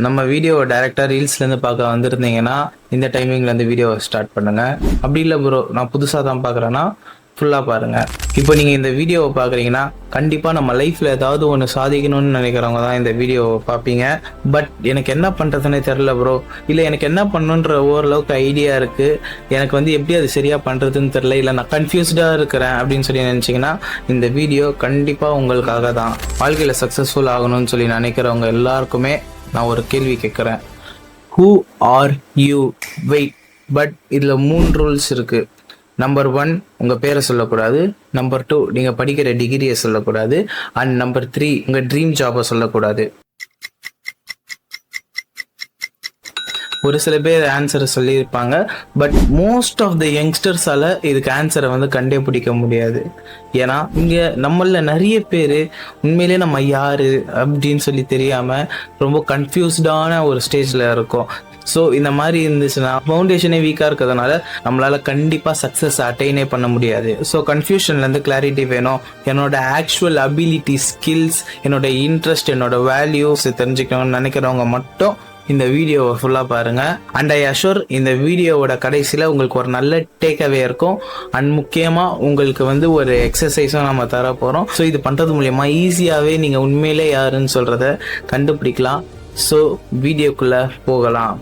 நம்ம வீடியோ டைரக்டா ரீல்ஸ்லேருந்து பார்க்க வந்திருந்தீங்கன்னா இந்த டைமிங்லேருந்து வீடியோவை ஸ்டார்ட் பண்ணுங்க. அப்படி இல்லை ப்ரோ, நான் புதுசாக தான் பார்க்குறேன்னா ஃபுல்லாக பாருங்க. இப்போ நீங்கள் இந்த வீடியோவை பார்க்குறீங்கன்னா கண்டிப்பாக நம்ம லைஃப்பில் ஏதாவது ஒன்று சாதிக்கணும்னு நினைக்கிறவங்க தான் இந்த வீடியோவை பார்ப்பீங்க. பட் எனக்கு என்ன பண்ணுறதுன்னே தெரில ப்ரோ, இல்லை எனக்கு என்ன பண்ணுன்ற ஓரளவுக்கு ஐடியா இருக்குது, எனக்கு எப்படி அது சரியாக பண்ணுறதுன்னு தெரில, இல்லை நான் கன்ஃபியூஸ்டாக இருக்கிறேன் அப்படின்னு சொல்லி நினச்சிங்கன்னா இந்த வீடியோ கண்டிப்பாக உங்களுக்காக தான். வாழ்க்கையில் சக்ஸஸ்ஃபுல் ஆகணும்னு சொல்லி நினைக்கிறவங்க எல்லாருக்குமே நான் ஒரு கேள்வி கேட்குறேன். Who are you? Wait, but இதில் 3 ரூல்ஸ் இருக்குது. நம்பர் 1, உங்கள் பேரை சொல்லக்கூடாது. நம்பர் 2, நீங்கள் படிக்கிற டிகிரியை சொல்லக்கூடாது. அண்ட் நம்பர் 3, உங்கள் ட்ரீம் ஜாபை சொல்லக்கூடாது. ஒரு சில பேர் ஆன்சரை சொல்லியிருப்பாங்க, பட் மோஸ்ட் ஆஃப் த யங்ஸ்டர்ஸால் இதுக்கு ஆன்சரை கண்டுபிடிக்க முடியாது. ஏன்னா இங்கே நம்மளில் நிறைய பேர் உண்மையிலே நம்ம யார் அப்படின்னு சொல்லி தெரியாமல் ரொம்ப கன்ஃபியூஸ்டான ஒரு ஸ்டேஜில் இருக்கோம். ஸோ இந்த மாதிரி இருந்துச்சுன்னா ஃபவுண்டேஷனே வீக்காக இருக்கிறதுனால நம்மளால் கண்டிப்பாக சக்ஸஸ் அட்டைனே பண்ண முடியாது. ஸோ கன்ஃபியூஷன்லேருந்து கிளாரிட்டி வேணும். என்னோட ஆக்சுவல் அபிலிட்டி, ஸ்கில்ஸ், என்னோட இன்ட்ரெஸ்ட், என்னோட வேல்யூஸ் தெரிஞ்சுக்கணும்னு நினைக்கிறவங்க மட்டும் இந்த வீடியோவை ஃபுல்லாக பாருங்கள். அண்ட் ஐ அஷூர் இந்த வீடியோவோட கடைசியில் உங்களுக்கு ஒரு நல்ல டேக்அவே இருக்கும். அண்ட் முக்கியமாக உங்களுக்கு ஒரு எக்ஸசைஸும் நம்ம தர போகிறோம். ஸோ இது பண்ணுறது மூலயமா ஈஸியாகவே நீங்கள் உண்மையிலே யாருன்னு சொல்கிறத கண்டுபிடிக்கலாம். ஸோ வீடியோக்குள்ளே போகலாம்.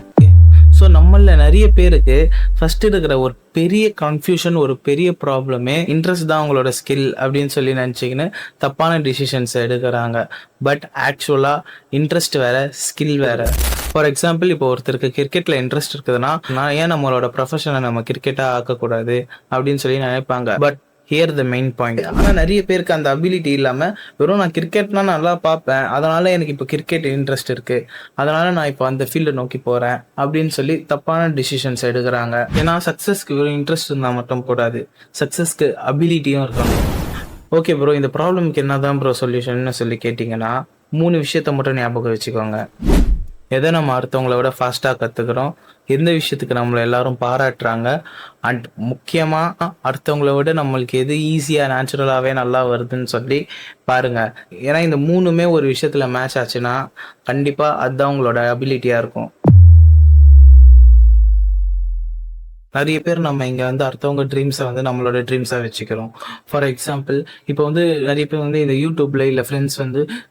ஸோ நம்மளில் நிறைய பேருக்கு ஃபஸ்ட்டு இருக்கிற ஒரு பெரிய கன்ஃபியூஷன், ஒரு பெரிய ப்ராப்ளமே இன்ட்ரெஸ்ட் தான் அவங்களோட ஸ்கில் அப்படின்னு சொல்லி நினச்சிக்கின்னு தப்பான டிசிஷன்ஸ் எடுக்கிறாங்க. பட் ஆக்சுவலாக இன்ட்ரெஸ்ட் வேறு, ஸ்கில் வேறு. ஃபார் எக்ஸாம்பிள், இப்போ ஒருத்தருக்கு கிரிக்கெட்டில் இன்ட்ரெஸ்ட் இருக்குதுன்னா நான் ஏன் நம்மளோட ப்ரொஃபஷனை நம்ம கிரிக்கெட்டாக ஆக்கக்கூடாது அப்படின்னு சொல்லி நினைப்பாங்க. But here the main point. ஆனால் நிறைய பேருக்கு அந்த அபிலிட்டி இல்லாமல் வெறும் நான் கிரிக்கெட்னா நல்லா பார்ப்பேன், அதனால எனக்கு இப்போ கிரிக்கெட் இன்ட்ரெஸ்ட் இருக்கு, அதனால நான் இப்போ அந்த ஃபீல்டை நோக்கி போகிறேன் அப்படின்னு சொல்லி தப்பான டிசிஷன்ஸ் எடுக்கிறாங்க. ஏன்னா சக்ஸஸ்க்கு வெறும் இன்ட்ரெஸ்ட் இருந்தால் மட்டும் போடாது, சக்ஸஸ்க்கு அபிலிட்டியும் இருக்கணும். ஓகே ப்ரோ, இந்த ப்ராப்ளம்க்கு என்ன தான் ப்ரோ சொல்யூஷன்னு சொல்லி கேட்டிங்கன்னா 3 விஷயத்த மட்டும் ஞாபகம் வச்சுக்கோங்க. எதை நம்ம அடுத்தவங்கள விட ஃபாஸ்ட்டாக கற்றுக்குறோம், எந்த விஷயத்துக்கு நம்மளை எல்லாரும் பாராட்டுறாங்க, அண்ட் முக்கியமாக அடுத்தவங்கள விட நம்மளுக்கு எது ஈஸியாக நேச்சுரலாகவே நல்லா வருதுன்னு சொல்லி பாருங்கள். ஏன்னா இந்த 3மே ஒரு விஷயத்தில் மேட்ச் ஆச்சுன்னா கண்டிப்பாக அதுதான் உங்களோட அபிலிட்டியாக இருக்கும். நிறைய பேர் நம்ம இங்கே அடுத்தவங்க ட்ரீம்ஸை நம்மளோட ட்ரீம்ஸாக வச்சுக்கிறோம். ஃபார் எக்ஸாம்பிள், இப்போ நிறைய பேர் இந்த யூடியூப்ல இல்லை ஃப்ரெண்ட்ஸ்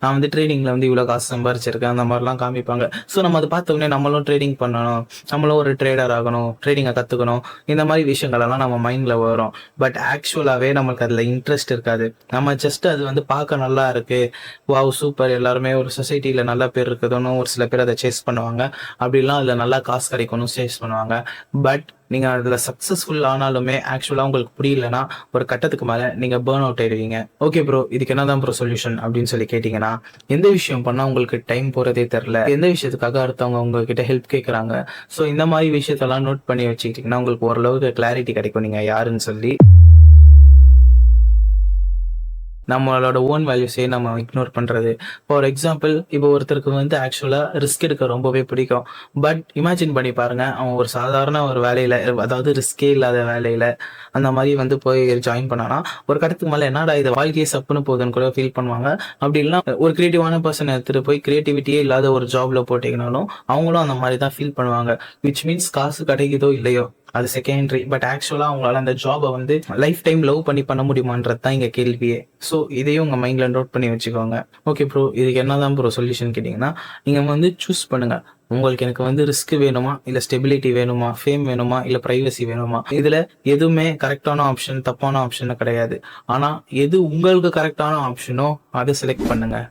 நான் ட்ரேடிங்கில் இவ்வளோ காசு சம்பாரிச்சிருக்கேன் அந்த மாதிரிலாம் காமிப்பாங்க. ஸோ நம்ம அதை பார்த்த உடனே நம்மளும் ட்ரேடிங் பண்ணணும், நம்மளும் ஒரு ட்ரேடர் ஆகணும், ட்ரேடிங்கை கற்றுக்கணும், இந்த மாதிரி விஷயங்களெல்லாம் நம்ம மைண்டில் வரும். பட் ஆக்சுவலாகவே நம்மளுக்கு அதில் இன்ட்ரெஸ்ட் இருக்காது. நம்ம ஜஸ்ட் அது பார்க்க நல்லா இருக்குது, வாவ் சூப்பர், எல்லாருமே ஒரு சொசைட்டியில் நல்ல பேர் இருக்குதுன்னு ஒரு சில பேர் அதை சேஸ் பண்ணுவாங்க. அப்படிலாம் அதில் நல்லா காசு கிடைக்கணும் சேஸ் பண்ணுவாங்க. பட் நீங்கள் அதில் சக்ஸஸ்ஃபுல் ஆனாலுமே ஆக்சுவலாக உங்களுக்கு புரியலன்னா ஒரு கட்டத்துக்கு மேலே நீங்கள் பேர்ன் அவுட் ஆயிடுவீங்க. ஓகே ப்ரோ, இதுக்கு என்ன தான் ப்ரோ சொல்யூஷன் அப்படின்னு சொல்லி கேட்டிங்கன்னா, எந்த விஷயம் பண்ணால் உங்களுக்கு டைம் போகிறதே தெரில, எந்த விஷயத்துக்காக அடுத்தவங்க உங்ககிட்ட ஹெல்ப் கேட்குறாங்க, ஸோ இந்த மாதிரி விஷயத்தெல்லாம் நோட் பண்ணி வச்சுக்கிட்டிங்கன்னா உங்களுக்கு ஓரளவுக்கு கிளாரிட்டி கிடைக்கும் நீங்கள் யாருன்னு சொல்லி. நம்மளோட ஓன் வேல்யூஸே நம்ம இக்னோர் பண்ணுறது. ஃபார் எக்ஸாம்பிள், இப்போ ஒருத்தருக்கு ஆக்சுவலாக ரிஸ்க் எடுக்க ரொம்பவே பிடிக்கும். பட் இமேஜின் பண்ணி பாருங்கள், அவன் ஒரு சாதாரண ஒரு வேலையில், அதாவது ரிஸ்கே இல்லாத வேலையில் அந்த மாதிரி போய் ஜாயின் பண்ணானா ஒரு கட்டத்துக்கு மேலே என்னடா இது வாழ்க்கையே சப்புன்னு போகுதுன்னு கூட ஃபீல் பண்ணுவாங்க. அப்படி இல்லைனா ஒரு கிரியேட்டிவான பர்சன் எடுத்துகிட்டு போய் கிரியேட்டிவிட்டியே இல்லாத ஒரு ஜாபில் போட்டிங்கனாலும் அவங்களும் அந்த மாதிரி தான் ஃபீல் பண்ணுவாங்க. விச் மீன்ஸ் காசு கிடைக்குதோ இல்லையோ அது செகண்டரி. பட் ஆக்சுவலாக அவங்களால அந்த ஜாபை லைஃப் டைம் லவ் பண்ண முடியுமான்றது தான் இங்கே கேள்வியே. ஸோ இதையும் உங்கள் மைண்டில் நோட் பண்ணி வச்சுக்கோங்க. ஓகே ப்ரோ, இதுக்கு என்ன தான் ப்ரோ சொல்யூஷன் கேட்டிங்கன்னா, நீங்கள் சூஸ் பண்ணுங்கள். உங்களுக்கு எனக்கு ரிஸ்க் வேணுமா, இல்லை ஸ்டெபிலிட்டி வேணுமா, ஃபேம் வேணுமா, இல்லை ப்ரைவசி வேணுமா? இதில் எதுவுமே கரெக்டான ஆப்ஷன், தப்பான ஆப்ஷன் கிடையாது. ஆனால் எது உங்களுக்கு கரெக்டான ஆப்ஷனோ அதை செலக்ட் பண்ணுங்கள்.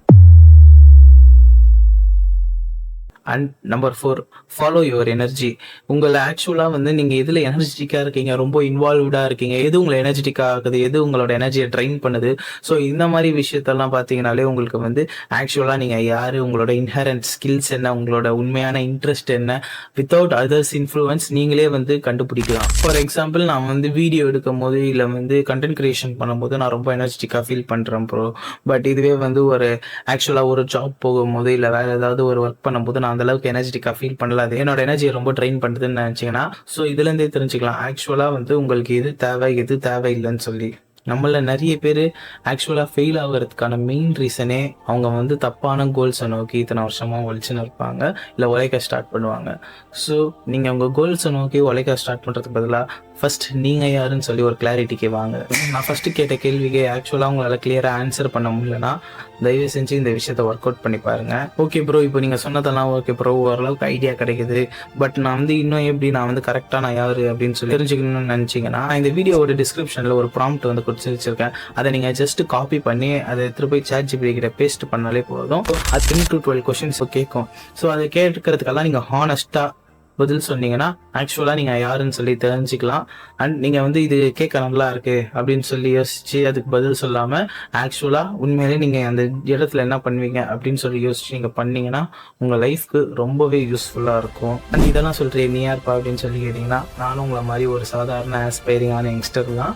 And number 4, follow your energy. உங்களை ஆக்சுவலாக நீங்கள் எதில் எனர்ஜெட்டிக்காக இருக்கீங்க, ரொம்ப இன்வால்வ்டாக இருக்கீங்க, எது உங்களை எனர்ஜெட்டிக்காக ஆகுது, எது உங்களோட எனர்ஜியை ட்ரைன் பண்ணுது. ஸோ இந்த மாதிரி விஷயத்தெல்லாம் பார்த்தீங்கனாலே உங்களுக்கு ஆக்சுவலாக நீங்கள் யார், உங்களோட இன்ஹரண்ட் ஸ்கில்ஸ் என்ன, உங்களோட உண்மையான இன்ட்ரெஸ்ட் என்ன, வித்தவுட் அதர்ஸ் இன்ஃப்ளூயன்ஸ் நீங்களே கண்டுபிடிக்கலாம். ஃபார் எக்ஸாம்பிள், நான் வீடியோ எடுக்கும் போது இல்லை கண்டென்ட் கிரியேஷன் பண்ணும்போது நான் ரொம்ப எனர்ஜெட்டிக்காக ஃபீல் பண்ணுறேன் ப்ரோ. பட் இதுவே ஒரு ஆக்சுவலாக ஒரு ஜாப் போகும்போது இல்லை வேறு ஏதாவது ஒரு ஒர்க் பண்ணும்போது நான் அந்த அளவுக்கு எனர்ஜெட்டிக்காக ஃபீல் பண்ணல, அது என்னோட எனர்ஜியை ரொம்ப ட்ரெயின் பண்ணுதுன்னு நினச்சிங்கன்னா, ஸோ இதுலேருந்தே தெரிஞ்சுக்கலாம் ஆக்சுவலாக உங்களுக்கு எது தேவை, எது தேவை இல்லைன்னு சொல்லி. நம்மள நிறைய பேர் ஆக்சுவலாக ஃபெயில் ஆகுறதுக்கான மெயின் ரீசனே அவங்க வந்து தப்பான கோல்ஸை நோக்கி இத்தனை வருஷமாக ஒழிச்சுன்னு இருப்பாங்க, இல்லை உழைக்க ஸ்டார்ட் பண்ணுவாங்க. ஸோ நீங்கள் உங்கள் கோல்ஸை நோக்கி உழைக்க ஸ்டார்ட் பண்ணுறதுக்கு பதிலாக ஃபர்ஸ்ட் நீங்கள் யாருன்னு சொல்லி ஒரு கிளாரிட்டிக்கு வாங்க. நான் ஃபஸ்ட்டு கேட்ட கேள்விக்கு ஆக்சுவலாக உங்களால் கிளியராக ஆன்சர் பண்ண முடியலன்னா தயவு செஞ்சு இந்த விஷயத்தை ஒர்க் அவுட் பண்ணி பாருங்க. ஓகே ப்ரோ, இப்போ நீங்கள் சொன்னதெல்லாம் ஓகே ப்ரோ, ஓரளவுக்கு ஐடியா கிடைக்குது. பட் நான் வந்து இன்னும் எப்படி நான் வந்து கரெக்டாக நான் யார் அப்படின்னு சொல்லி தெரிஞ்சுக்கணும்னு நினச்சிங்கன்னா, நான் இந்த வீடியோவோட டிஸ்கிரிப்ஷனில் ஒரு ப்ராம்ப்ட் வந்து கொடுத்து வச்சிருக்கேன். அதை நீங்கள் ஜஸ்ட் காப்பி பண்ணி அதை எடுத்துகிட்டு போய் ChatGPT கிட்ட பேஸ்ட் பண்ணாலே போதும். அது 10 to 12 கொஷின்ஸ் கேட்கும். ஸோ அதை கேட்கறதுக்கெல்லாம் நீங்கள் ஹானஸ்ட்டாக பதில் சொன்னீங்கன்னா ஆக்சுவலாக நீங்கள் யாருன்னு சொல்லி தெரிஞ்சுக்கலாம். அண்ட் நீங்கள் வந்து இது கேட்க நல்லா இருக்கு அப்படின்னு சொல்லி யோசிச்சு அதுக்கு பதில் சொல்லாமல் ஆக்சுவலாக உண்மையிலே நீங்கள் அந்த இடத்துல என்ன பண்ணுவீங்க அப்படின்னு சொல்லி யோசிச்சு நீங்கள் பண்ணீங்கன்னா உங்கள் லைஃப்க்கு ரொம்பவே யூஸ்ஃபுல்லாக இருக்கும். அண்ட் இதெல்லாம் சொல்கிறேன் நீ யார்ப்பா அப்படின்னு சொல்லி கேட்டிங்கன்னா, நானும் உங்களை மாதிரி ஒரு சாதாரண ஆஸ்பைரிங்கான யங்ஸ்டர் தான்.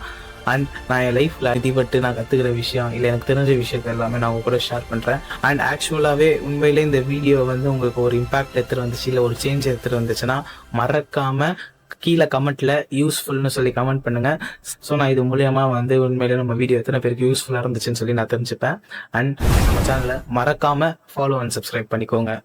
அண்ட் நான் என் லைஃப்பில் அடிபட்டு நான் கற்றுக்கிற விஷயம் இல்லை எனக்கு தெரிஞ்ச விஷயத்த எல்லாமே நான் உங்க கூட ஷேர் பண்ணுறேன். அண்ட் ஆக்சுவலாகவே உண்மையிலே இந்த வீடியோ வந்து உங்களுக்கு ஒரு இம்பாக்ட் எடுத்துகிட்டு வந்துச்சு, இல்லை ஒரு சேஞ்ச் எடுத்துகிட்டு வந்துச்சுன்னா மறக்காமல் கீழே கமெண்ட்டில் யூஸ்ஃபுல்னு சொல்லி கமெண்ட் பண்ணுங்கள். ஸோ நான் இது மூலியமாக வந்து உண்மையிலே நம்ம வீடியோ எத்தனை பேருக்கு யூஸ்ஃபுல்லாக இருந்துச்சுன்னு சொல்லி நான் தெரிஞ்சுப்பேன். அண்ட் நம்ம சேனலை மறக்காமல் ஃபாலோ அண்ட் சப்ஸ்கிரைப் பண்ணிக்கோங்க.